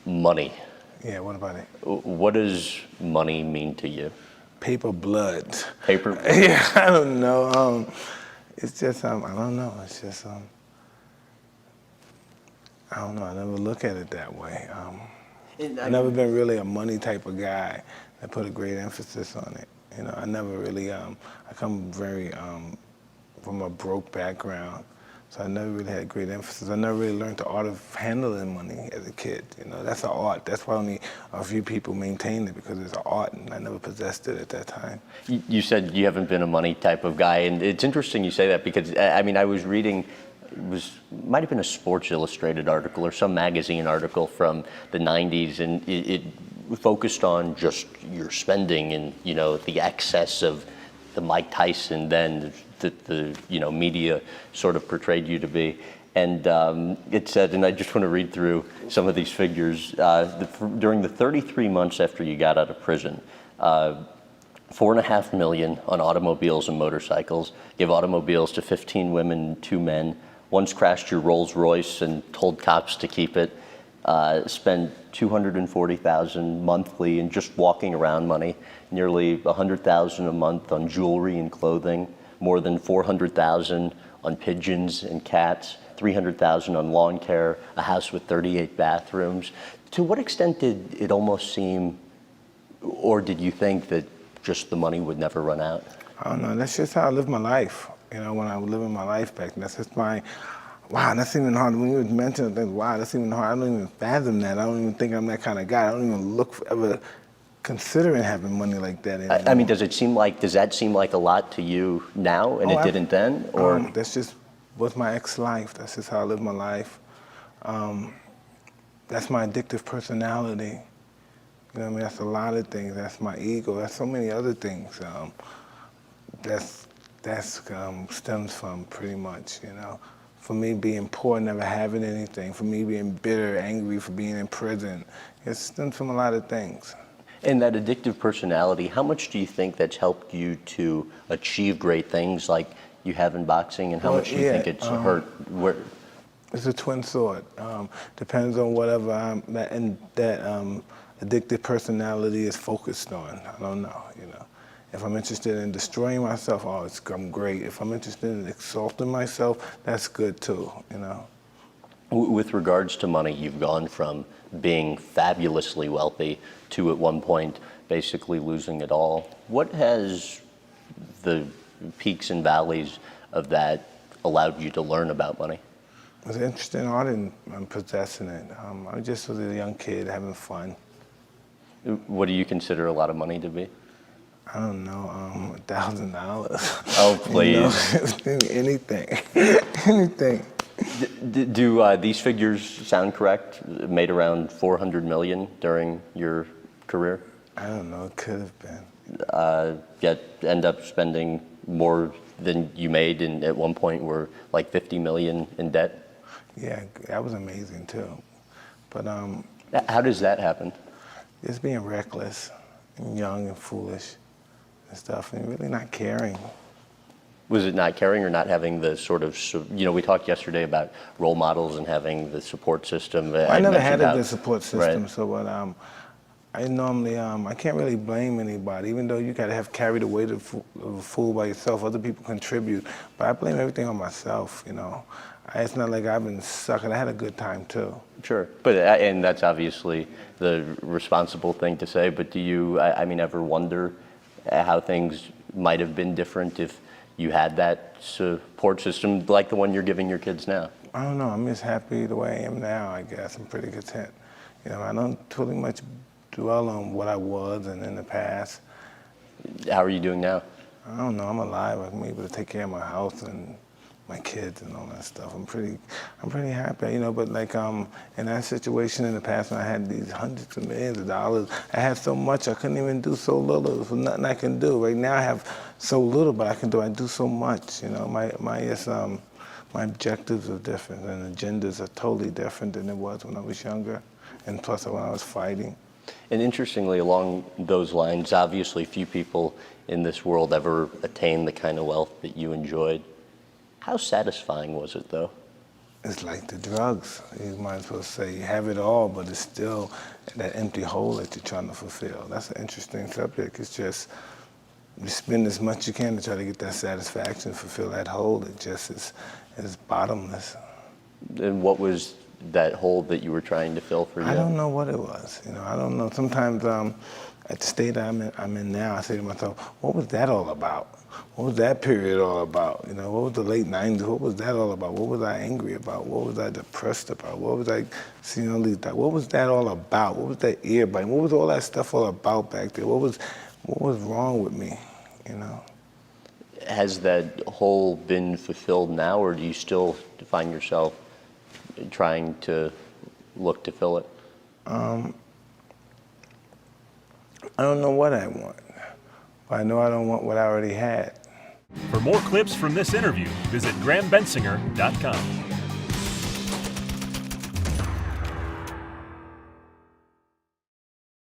Money. Yeah, what about it? What does money mean to you? Paper blood. Paper? Yeah, I don't know. It's just, I don't know. It's just, I don't know. I never look at it that way. I've never been really a money type of guy that put a great emphasis on it. You know, I never really, I come very, from a broke background, so I never really had great emphasis. I never really learned the art of handling money as a kid. You know, that's an art. That's why only a few people maintain it, because it's an art, and I never possessed it at that time. You said you haven't been a money type of guy, and it's interesting you say that, because I mean, I was reading, might have been a Sports Illustrated article or some magazine article from the 90s, and it focused on just your spending and, you know, the excess of the Mike Tyson then the you know, media sort of portrayed you to be. And it said, and I just want to read through some of these figures, during the 33 months after you got out of prison, $4.5 million on automobiles and motorcycles, gave automobiles to 15 women and 2 men, once crashed your Rolls Royce and told cops to keep it, spent $240,000 monthly in just walking around money, nearly $100,000 a month on jewelry and clothing, more than $400,000 on pigeons and cats, $300,000 on lawn care, a house with 38 bathrooms. To what extent did it almost seem, or did you think that just the money would never run out? I don't know. That's just how I live my life. You know, when I was living my life back then, that's just my, wow, that's even hard. When you mention things, wow, that's even hard. I don't even fathom that. I don't even think I'm that kind of guy. I don't even look for ever considering having money like that anymore. I mean, does that seem like a lot to you now, and it didn't then? Or that's just was my ex-life. That's just how I live my life. That's my addictive personality. You know what I mean? That's a lot of things. That's my ego. That's so many other things. That stems from pretty much, you know, for me being poor, never having anything, for me being bitter, angry for being in prison. It stems from a lot of things. And that addictive personality, how much do you think that's helped you to achieve great things like you have in boxing, and how much do you think it's hurt? It's a twin sword. Depends on whatever that addictive personality is focused on. I don't know, you know. If I'm interested in destroying myself, I'm great. If I'm interested in exalting myself, that's good too, you know. With regards to money, you've gone from being fabulously wealthy to at one point basically losing it all. What has the peaks and valleys of that allowed you to learn about money? I was interested in art and possessing it. I just was a young kid having fun. What do you consider a lot of money to be? I don't know, $1,000. Oh, please. You know, anything, anything. Do these figures sound correct? Made around $400 million during your career? I don't know, it could have been. Yet end up spending more than you made, and at one point were like $50 million in debt? Yeah, that was amazing too. But how does that happen? Just being reckless and young and foolish and stuff, and really not caring. Was it not caring or not having the sort of, you know, we talked yesterday about role models and having the support system. I never had a good support system, right. So what I normally, I can't really blame anybody, even though you gotta have carried the weight of a fool by yourself. Other people contribute, but I blame everything on myself, you know. It's not like I've been sucking. I had a good time too. Sure, but and that's obviously the responsible thing to say, but do you, I mean, ever wonder how things might have been different if you had that support system like the one you're giving your kids now? I don't know, I'm just happy the way I am now, I guess. I'm pretty content. You know, I don't totally much dwell on what I was and in the past. How are you doing now? I don't know, I'm alive. I'm able to take care of my house and my kids and all that stuff. I'm pretty happy, you know, but like in that situation in the past when I had these hundreds of millions of dollars, I had so much I couldn't even do so little. There's nothing I can do. Right now I have so little, but I do so much, you know. My objectives are different and agendas are totally different than it was when I was younger, and plus when I was fighting. And interestingly, along those lines, obviously few people in this world ever attain the kind of wealth that you enjoyed. How satisfying was it, though? it's like the drugs. You might as well say you have it all, but it's still that empty hole that you're trying to fulfill. That's an interesting subject. It's just you spend as much as you can to try to get that satisfaction, fulfill that hole. It just is bottomless. And what was that hole that you were trying to fill for you? I don't know what it was. I don't know. Sometimes at the state I'm in now, I say to myself, what was that all about? What was that period all about? What was the late 90s? What was that all about? What was I angry about? What was I depressed about? What was I seeing all these? What was that all about? What was that ear biting? What was all that stuff all about back there? What was wrong with me? Has that hole been fulfilled now, or do you still find yourself trying to look to fill it? I don't know what I want, but I know I don't want what I already had. For more clips from this interview, visit GrahamBensinger.com.